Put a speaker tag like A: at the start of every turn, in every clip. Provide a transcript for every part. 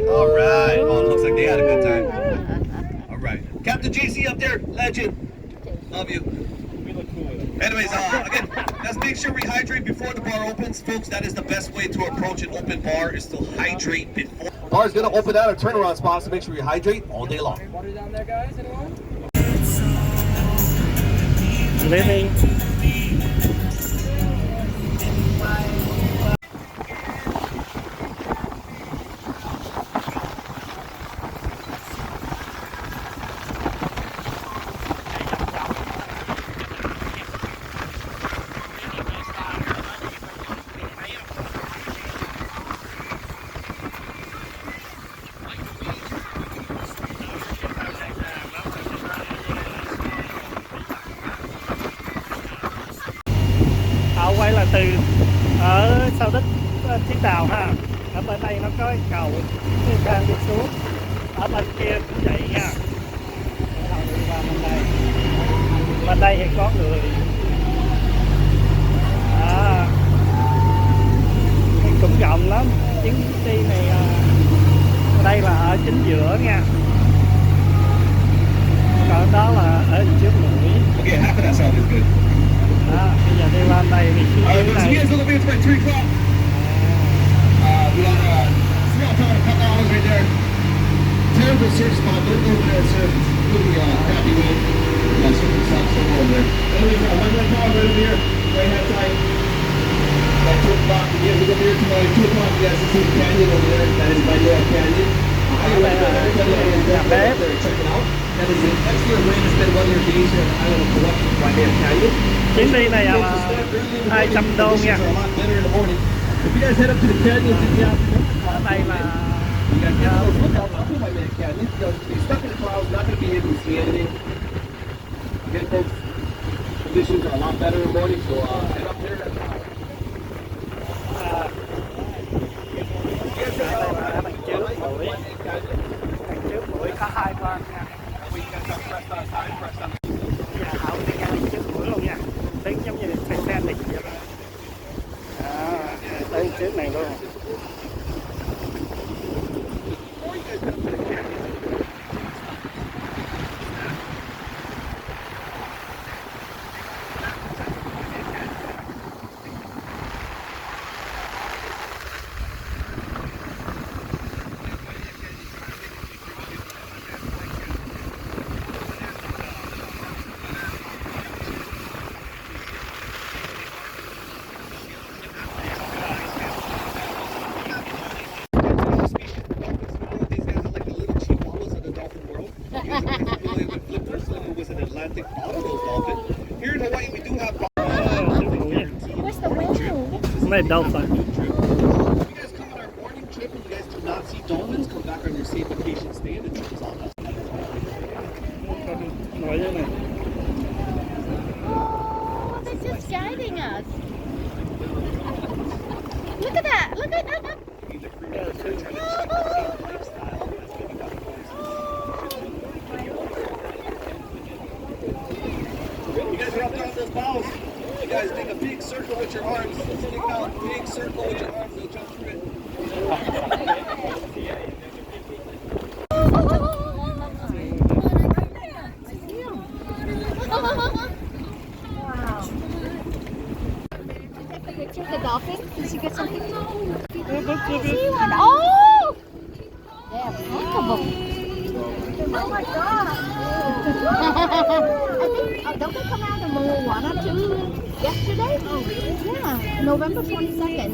A: All right. Oh, it looks like they had a good time. All right. Captain JC up there, legend. Love you. Anyways, again, let's make sure we hydrate before the bar opens. Folks, that is the best way to approach an open bar, is to hydrate before. Bar's going to open out a turnaround spot, so make sure you hydrate all day long.
B: Water down there, guys? Anyone?
C: Living. Quay là từ ở sau đất Thiên Tàu ha, ở bên đây nó có cầu đang đi xuống, ở bên kia cũng vậy nha. Đi qua bên đây thì có người. Cũng rộng lắm, chuyến đi này đây là ở chính giữa nha, còn đó là ở trước mũi.
A: Okay, half of that sound is good.
C: Bây giờ đi lên đây thì chuyến này.
A: We got small town couple hours right there. Terrible surf spot. Don't go over there and surf. Really crappy wind. Yeah, surfing sucks. Don't go over there. Anyways, one more town right over here. Right hand side. At 2 o'clock. You guys look over here tomorrow at 2 o'clock. You guys can see the canyon over there. That is my little canyon. I recommend everybody out there check it out. That is an excellent way to spend one of your days here on the island of Hawaii, Waimea Canyon.
C: Chuyến đi này là $200 nha.
A: If you guys head up to the canyons in the afternoon,
C: ở đây là
A: you guys get those lookout up to Waimea Canyon. You'll be stuck in the clouds, not going to be able to see anything. Again, folks, conditions are a lot better in the morning, so head up there.
C: Đằng trước mũi có 2 con nha. Hậu đi ra trước mũi luôn nha. Tiếng giống như Titanic vậy đó. Tới trước này luôn.
A: Here in Hawaii, we do have.
C: Where's the whale? Made dolphin.
A: If you guys come on our morning trip and you guys do not see dolphins, come back on your safe vacation stay and the trip is on us.
D: Oh, they're just guiding us. Look at that! Look at that!
A: You guys are up there on those bows. You guys make a big circle with your arms. Stick out, big circle with your arms. You'll jump through it.
D: Wow. Take a picture of the dolphin. Did you get some pictures? Oh! They have heck of them. Oh my god! I think, don't they come out of Moana too yesterday? Oh, really? Yeah, November 22nd.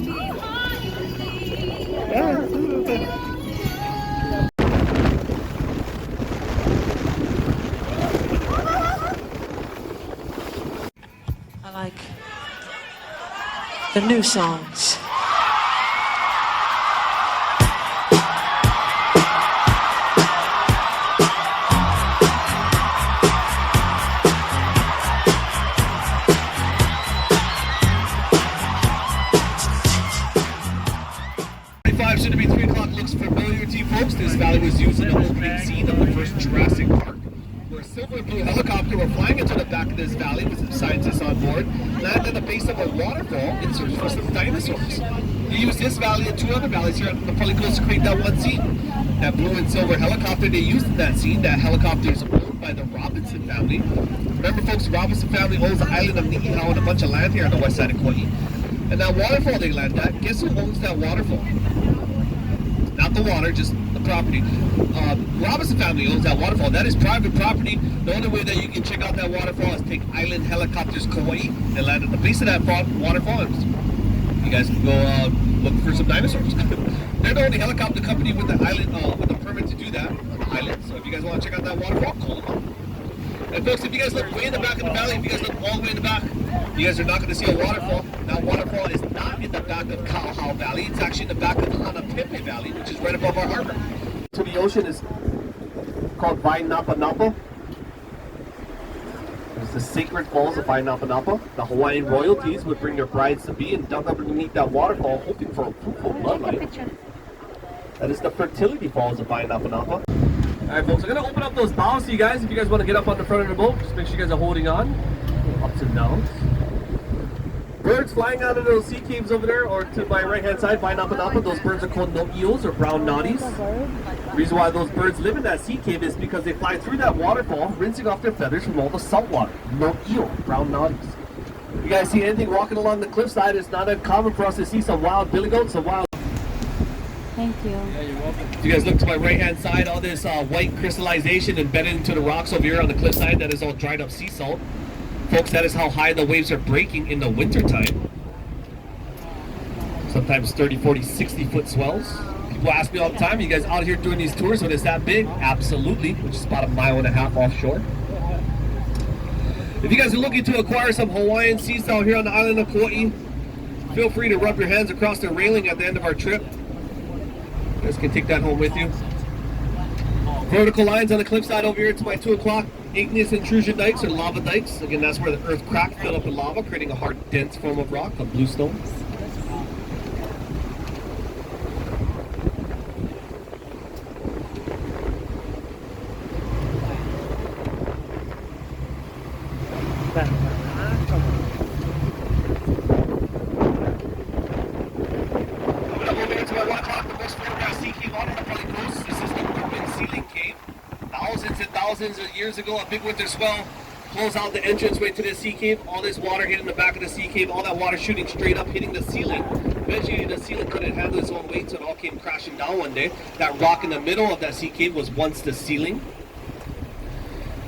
E: I like the new songs.
A: Soon to be 3 o'clock looks familiar to you folks. This valley was used in the opening scene of the first Jurassic Park, where a silver and blue helicopter were flying into the back of this valley with some scientists on board, landed at the base of a waterfall in search for some dinosaurs. We use this valley and two other valleys here on the Pulling Coast to create that one scene. That blue and silver helicopter they used in that scene, that helicopter is owned by the Robinson family. Remember folks, the Robinson family owns the island of Niihau and a bunch of land here on the west side of Kauai. And that waterfall they land at, guess who owns that waterfall? Not the water, just the property. Robinson family owns that waterfall. That is private property. The only way that you can check out that waterfall is take Island Helicopters Kauai and land at the base of that waterfall. You guys can go look for some dinosaurs. They're the only helicopter company with the island, with the permit to do that on the island. So if you guys want to check out that waterfall, call them up. And folks, if you guys look way in the back of the valley, if you guys look all the way in the back, you guys are not going to see a waterfall. That waterfall is not in the back of Kaahau Valley. It's actually in the back of Hanapepe Valley, which is right above our harbor. To the ocean is called Vainapanapa. It's the sacred falls of Vainapanapa. The Hawaiian royalties would bring their brides-to-be and dug underneath that waterfall, hoping for a fruitful bloodline. That is the fertility falls of Vainapanapa. Alright folks, I'm going to open up those bows to you guys. If you guys want to get up on the front of the boat, just make sure you guys are holding on. Ups and downs. Birds flying out of those sea caves over there, or to my right hand side, Vainapanapa, those birds are called no eels or brown noddies. The reason why those birds live in that sea cave is because they fly through that waterfall, rinsing off their feathers from all the salt water. No eel, brown noddies. If you guys see anything walking along the cliffside, it's not uncommon for us to see some wild billy goats, some wild...
D: Thank you.
A: Yeah, you're welcome. If you guys look to my right hand side, all this white crystallization embedded into the rocks over here on the cliffside, that is all dried up sea salt. Folks, that is how high the waves are breaking in the winter time. Sometimes 30, 40, 60 foot swells. People ask me all the time, you guys out here doing these tours when it's that big? Absolutely, which is about 1.5 miles offshore. If you guys are looking to acquire some Hawaiian sea salt here on the island of Kauai, feel free to rub your hands across the railing at the end of our trip. You guys can take that home with you. Vertical lines on the cliffside over here to my 2 o'clock. Igneous intrusion dikes or lava dikes. Again, that's where the earth cracked, filled up with lava, creating a hard, dense form of rock, a bluestone. Thousands of years ago, a big winter swell closed out the entranceway to the sea cave. All this water hit in the back of the sea cave, all that water shooting straight up, hitting the ceiling. Eventually the ceiling couldn't handle its own weight, so it all came crashing down one day. That rock in the middle of that sea cave was once the ceiling.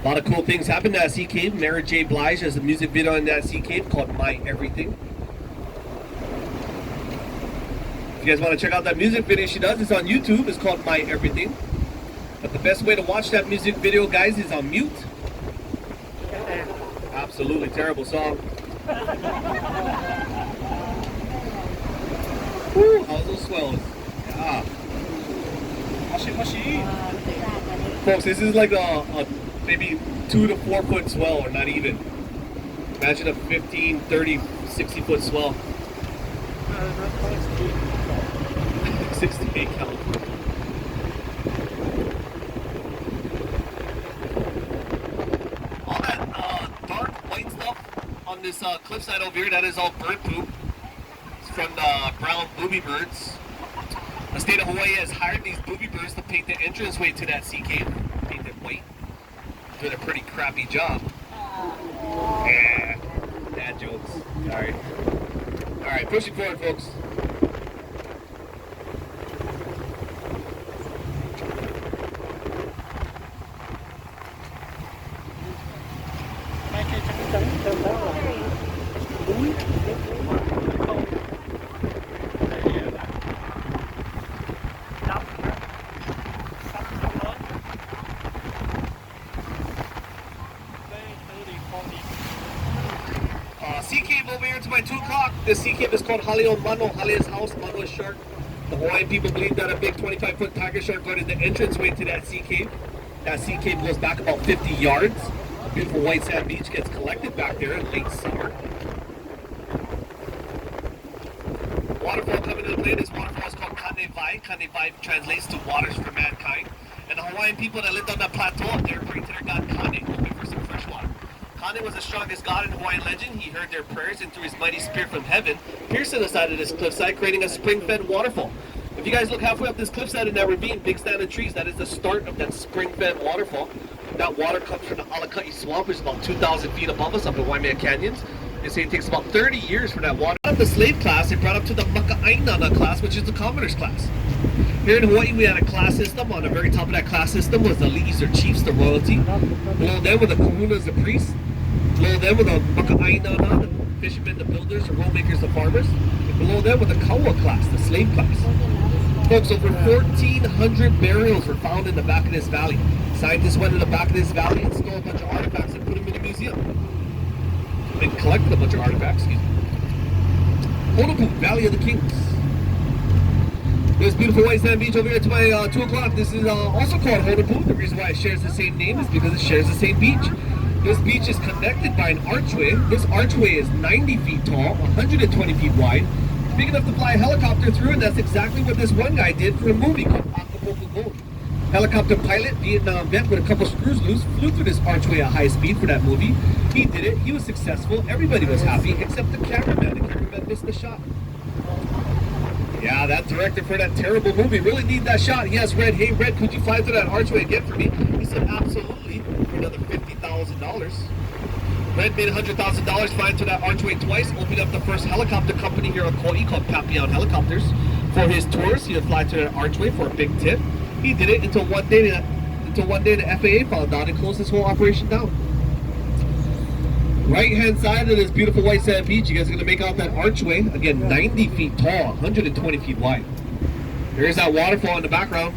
A: A lot of cool things happened in that sea cave. Mary J. Blige has a music video in that sea cave called My Everything. If you guys want to check out that music video she does, it's on YouTube. It's called My Everything. But the best way to watch that music video, guys, is on mute. Absolutely terrible song. Woo, how's those swells? Yeah. Folks, this is like a maybe 2 to 4 foot swell, or not even. Imagine a 15, 30, 60 foot swell. 68 count. This cliffside over here, that is all bird poop. It's from the brown booby birds. The state of Hawaii has hired these booby birds to paint the entranceway to that sea cave. Paint it white. Doing a pretty crappy job. Yeah, dad jokes. Sorry. Alright, pushing forward, folks. Sea cave over here to my 2 o'clock. This sea cave is called Haleo Mano. Haleo's house, Mano is shark. The Hawaiian people believe that a big 25-foot tiger shark guarded the entranceway to that sea cave. That sea cave goes back about 50 yards. Beautiful white sand beach gets collected back there in late summer. Waterfall coming into play. This waterfall is called Kanevai. Kanevai translates to waters for mankind. And the Hawaiian people that lived on that plateau up there prayed to their god Kane, hoping for some fresh water.
B: Kane was the strongest god in Hawaiian legend. He heard their prayers and threw his mighty spear from heaven, pierced the side of this cliffside, creating a spring-fed waterfall. If you guys look halfway up this cliffside in that ravine, big stand of trees, that is the start of that spring-fed waterfall. That water comes from the Alaka'i Swamp, which is about 2,000 feet above us up in Waimea Canyons. They say it takes about 30 years for that water. Out of the slave class, they brought up to the Maka'ainana class, which is the commoner's class. Here in Hawaii, we had a class system. On the very top of that class system was the leaders or chiefs, the royalty. Below them were the kahunas, the priests. Below them were the Maka'ainana, the fishermen, the builders, the road makers, the farmers. And below them were the kaua class, the slave class. Folks, over 1,400 burials were found in the back of this valley. Scientists went in the back of this valley and stole a bunch of artifacts and put them in a museum. They collected a bunch of artifacts, excuse me. Honopu, Valley of the Kings. This beautiful white sand beach over here to my 2 o'clock. This is also called Honopu. The reason why it shares the same name is because it shares the same beach. This beach is connected by an archway. This archway is 90 feet tall, 120 feet wide, big enough to fly a helicopter through, and that's exactly what this one guy did for a movie called Akapoku Gold. Helicopter pilot, Vietnam vet with a couple screws loose, flew through this archway at high speed for that movie. He did it, he was successful, everybody was happy except the cameraman. The cameraman missed the shot. Yeah, that director for that terrible movie really need that shot. He asked Red, hey Red, could you fly through that archway again for me? He said, absolutely, for another $50,000. Red made $100,000 flying through that archway twice, opened up the first helicopter company here in Kauai called Papion Helicopters. For his tours, he would fly through that archway for a big tip. He did it until one day the FAA found out and closed this whole operation down. Right hand side of this beautiful white sand beach, you guys are going to make out that archway. Again, 90 feet tall, 120 feet wide. There's that waterfall in the background,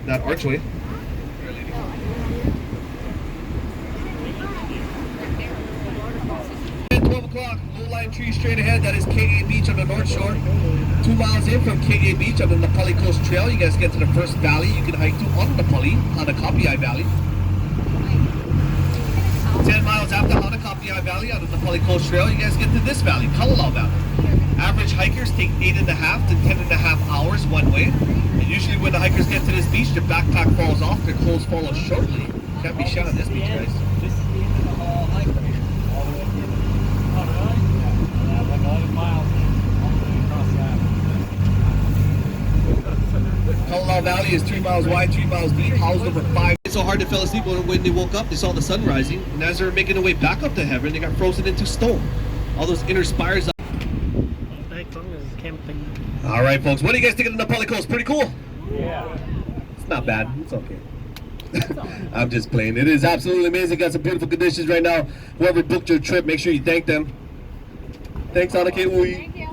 B: that archway. 12 o'clock, low-lying trees straight ahead. That is KA Beach on the North Shore. 2 miles in from KA Beach on the Napali Coast Trail, you guys get to the first valley you can hike to on Napali, Hanakapiai Valley. 10 miles after Hanakapiai Valley on the Napali Coast Trail, you guys get to this valley, Kalalau Valley. Average hikers take 8.5 to 10.5 hours one way. And usually when the hikers get to this beach, their backpack falls off, their clothes fall off shortly. Can't be shot on this beach, guys. Kalalau Valley is 3 miles wide, 3 miles deep, housed over 5. It's so hard they fell asleep when they woke up. They saw the sun rising, and as they were making their way back up to heaven, they got frozen into stone. All those inner spires.
C: Camping.
B: All right, folks, what do you guys think of the Napali Coast? Pretty cool?
C: Yeah.
B: It's not bad. It's okay. I'm just playing. It is absolutely amazing. Got some beautiful conditions right now. Whoever booked your trip, make sure you thank them. Thanks, Anake Ui.
D: Thank you.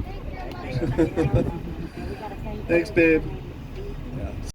B: Thanks, babe.